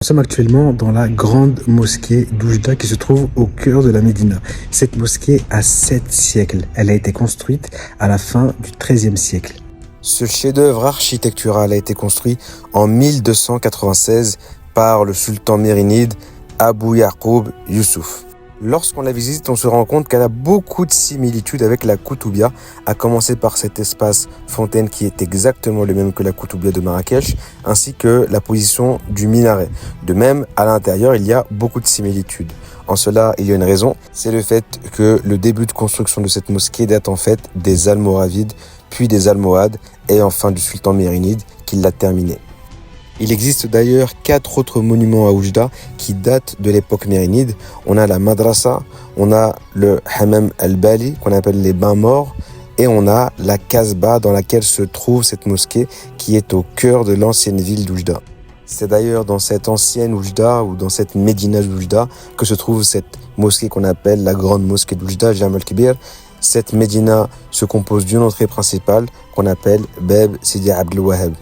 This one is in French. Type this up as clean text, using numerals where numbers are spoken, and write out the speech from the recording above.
Nous sommes actuellement dans la grande mosquée d'Oujda qui se trouve au cœur de la Médina. Cette mosquée a 7 siècles. Elle a été construite à la fin du XIIIe siècle. Ce chef-d'œuvre architectural a été construit en 1296 par le sultan mérinide Abou Yaqoub Youssouf. Lorsqu'on la visite, on se rend compte qu'elle a beaucoup de similitudes avec la Koutoubia, à commencer par cet espace fontaine qui est exactement le même que la Koutoubia de Marrakech, ainsi que la position du minaret. De même, à l'intérieur, il y a beaucoup de similitudes. En cela, il y a une raison, c'est le fait que le début de construction de cette mosquée date en fait des Almoravides, puis des Almohades, et enfin du sultan mérinide qui l'a terminée. Il existe d'ailleurs 4 autres monuments à Oujda qui datent de l'époque mérinide. On a la madrasa, on a le hammam al-bali qu'on appelle les bains morts et on a la kasbah dans laquelle se trouve cette mosquée qui est au cœur de l'ancienne ville d'Oujda. C'est d'ailleurs dans cette ancienne Oujda ou dans cette médina d'Oujda que se trouve cette mosquée qu'on appelle la grande mosquée d'Oujda, Jam al-Kibir. Cette médina se compose d'une entrée principale qu'on appelle Bab Sidi Abdel Wahab.